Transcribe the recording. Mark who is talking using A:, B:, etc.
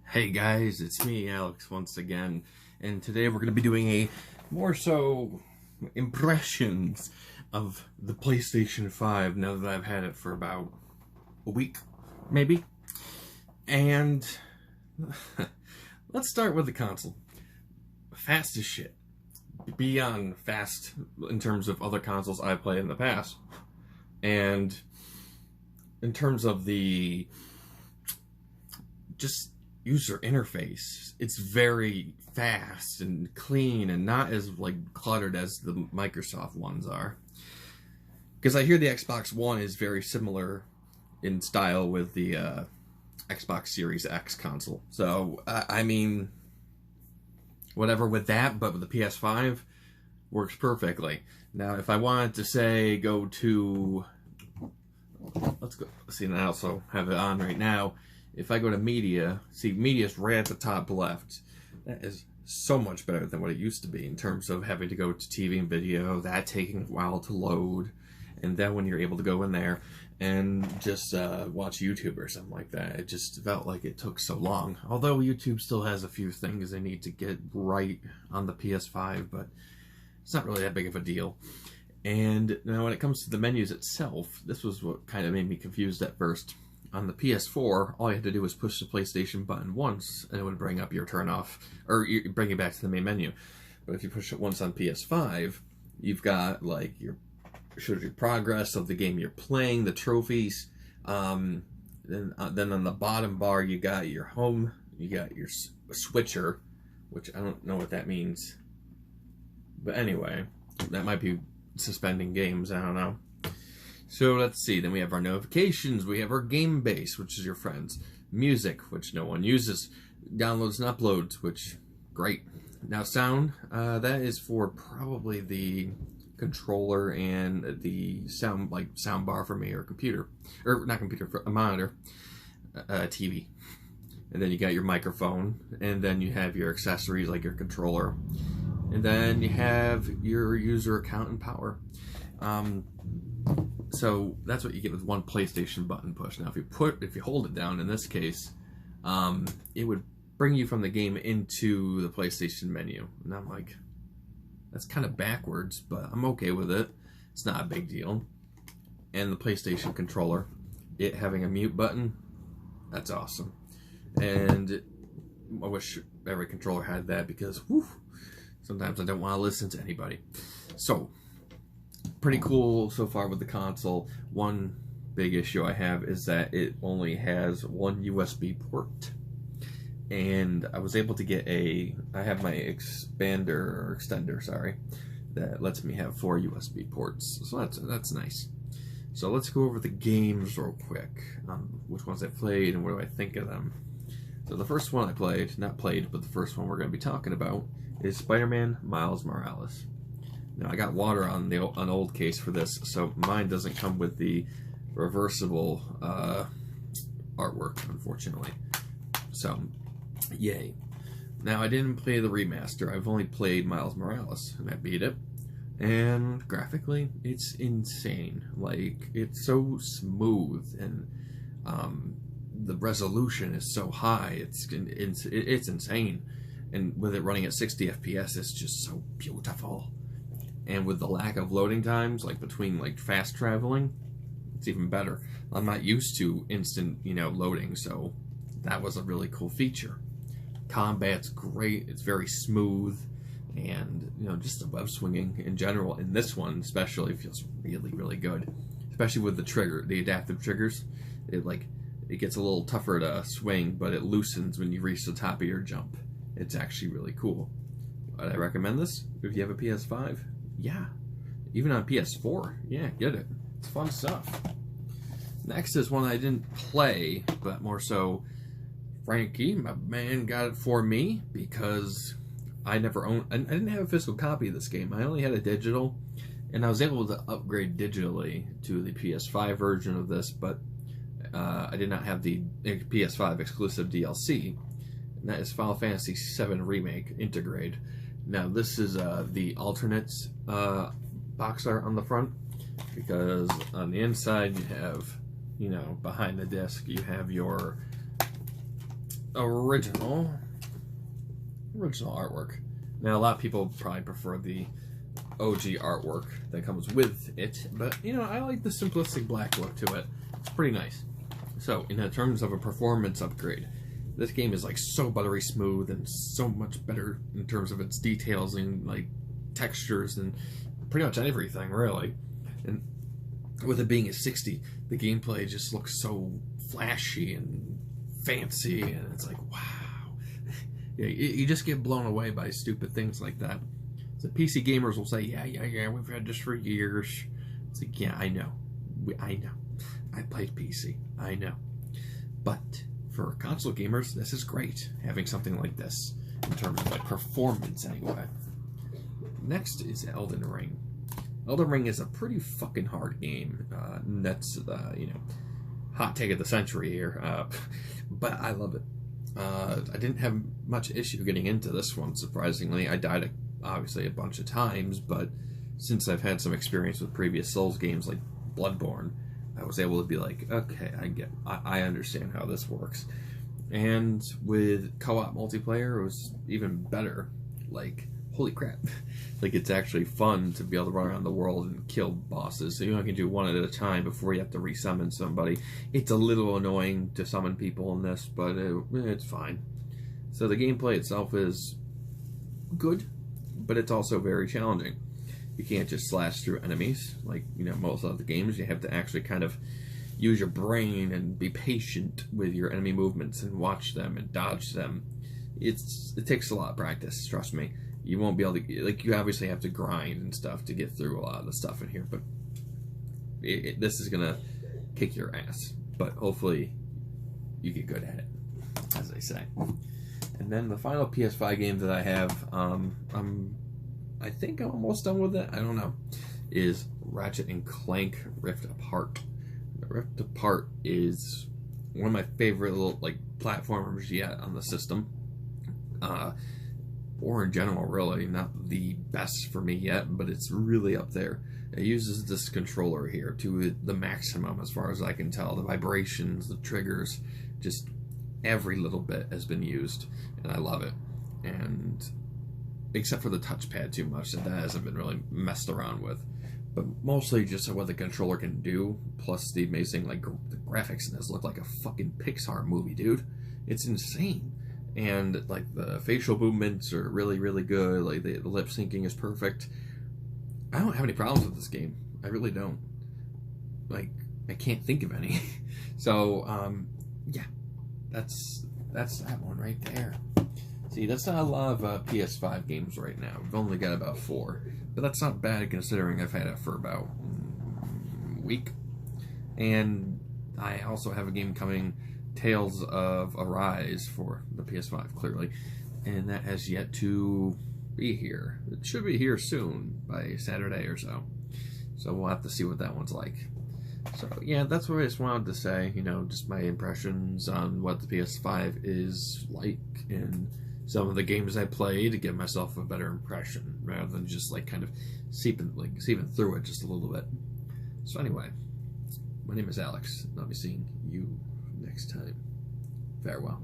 A: Hey guys, it's me, Alex, once again, and today we're going to be doing a more so impressions of the PlayStation 5 now that I've had it for about a week, maybe. And let's start with the console. Fast as shit. Beyond fast in terms of other consoles I've played in the past. And in terms of the just user interface, it's very fast and clean and not as cluttered as the Microsoft ones are. Because I hear the Xbox One is very similar in style with the Xbox Series X console. So I mean, whatever with that, but with the PS5 works perfectly. Now, if I wanted to say go to, let's go. See, and I also have it on right now. If I go to media, see, media's right at the top left. That is so much better than what it used to be in terms of having to go to TV and video, that taking a while to load, and then when you're able to go in there and just watch YouTube or something like that, it just felt like it took so long. Although YouTube still has a few things they need to get right on the PS5, but it's not really that big of a deal. And now when it comes to the menus itself, this was what kind of made me confused at first. On the PS4, all you had to do was push the PlayStation button once, and it would bring up your turn off, or bring you back to the main menu. But if you push it once on PS5, you've got like shows your progress of the game you're playing, the trophies. Then on the bottom bar, you got your home, you got your switcher, which I don't know what that means. But anyway, that might be suspending games. I don't know. So let's see, then we have our notifications, we have our game base, which is your friends, music, which no one uses, downloads and uploads, which, great. Now sound, that is for probably the controller and the sound bar for me, or computer, or not computer, for a monitor, TV. And then you got your microphone, and then you have your accessories like your controller, and then you have your user account and power. So that's what you get with one PlayStation button push. Now, if you hold it down, in this case, it would bring you from the game into the PlayStation menu. And I'm like, that's kind of backwards, but I'm okay with it. It's not a big deal. And the PlayStation controller, it having a mute button, that's awesome. And I wish every controller had that because, whew, sometimes I don't want to listen to anybody. So, pretty cool so far with the console. One big issue I have is that it only has one USB port, and I was able to get I have my extender, sorry, that lets me have 4 USB ports, so that's nice. So let's go over the games real quick, which ones I played and what do I think of them. So the first one I played, but the first one we're going to be talking about is Spider-Man Miles Morales. Now, I got water on an old case for this, so mine doesn't come with the reversible artwork, unfortunately. So, yay. Now, I didn't play the remaster. I've only played Miles Morales, and I beat it. And graphically, it's insane. Like, it's so smooth, and the resolution is so high. It's insane. And with it running at 60 FPS, it's just so beautiful. And with the lack of loading times, like between fast traveling, it's even better. I'm not used to instant, loading, so that was a really cool feature. Combat's great, it's very smooth, and just the web swinging in general in this one especially feels really, really good. Especially with the adaptive triggers. It gets a little tougher to swing, but it loosens when you reach the top of your jump. It's actually really cool. Would I recommend this if you have a PS5? Yeah, even on PS4, yeah, get it. It's fun stuff. Next is one I didn't play, but more so Frankie, my man, got it for me because I didn't have a physical copy of this game. I only had a digital, and I was able to upgrade digitally to the PS5 version of this, but I did not have the PS5 exclusive DLC, and that is Final Fantasy VII Remake Intergrade. Now, this is the alternates box art on the front, because on the inside you have, behind the disc, you have your original artwork. Now, a lot of people probably prefer the OG artwork that comes with it, but, you know, I like the simplistic black look to it. It's pretty nice. So, in terms of a performance upgrade, this game is, like, so buttery smooth and so much better in terms of its details and, like, textures and pretty much everything, really. And with it being a 60, the gameplay just looks so flashy and fancy, and it's like, wow. Yeah, you just get blown away by stupid things like that. So PC gamers will say, yeah, we've had this for years. It's like, yeah, I know. I know. I played PC. I know. But for console gamers, this is great, having something like this, in terms of like performance anyway. Next is Elden Ring. Elden Ring is a pretty fucking hard game. That's, you know, hot take of the century here. But I love it. I didn't have much issue getting into this one, surprisingly. I died, obviously, a bunch of times, but since I've had some experience with previous Souls games like Bloodborne, I was able to be like, okay, I understand how this works. And with co-op multiplayer, it was even better. Like, holy crap. Like, it's actually fun to be able to run around the world and kill bosses. So you only can do one at a time before you have to resummon somebody. It's a little annoying to summon people in this, but it's fine. So the gameplay itself is good, but it's also very challenging. You can't just slash through enemies like, you know, most of the games. You have to actually kind of use your brain and be patient with your enemy movements and watch them and dodge them. It takes a lot of practice, trust me. You won't be able to, like, you obviously have to grind and stuff to get through a lot of the stuff in here, but this is gonna kick your ass. But hopefully you get good at it, as they say. And then the final PS5 game that I have, I think I'm almost done with it, I don't know, is Ratchet & Clank Rift Apart. Rift Apart is one of my favorite little, like, platformers yet on the system. Or in general, really, not the best for me yet, but it's really up there. It uses this controller here to the maximum as far as I can tell. The vibrations, the triggers, just every little bit has been used, and I love it. And except for the touchpad too much, that hasn't been really messed around with. But mostly just what the controller can do, plus the amazing, like, the graphics in this look like a fucking Pixar movie, dude. It's insane. And, like, the facial movements are really, really good. Like, the lip syncing is perfect. I don't have any problems with this game. I really don't. Like, I can't think of any. So, yeah. That's that one right there. See, that's not a lot of PS5 games right now. We've only got about 4. But that's not bad considering I've had it for about a week. And I also have a game coming, Tales of Arise, for the PS5, clearly, and that has yet to be here. It should be here soon, by Saturday or so. So we'll have to see what that one's like. So yeah, that's what I just wanted to say, you know, just my impressions on what the PS5 is like and some of the games I played to give myself a better impression, rather than just like kind of seeping through it just a little bit. So anyway, my name is Alex, and I'll be seeing you next time. Farewell.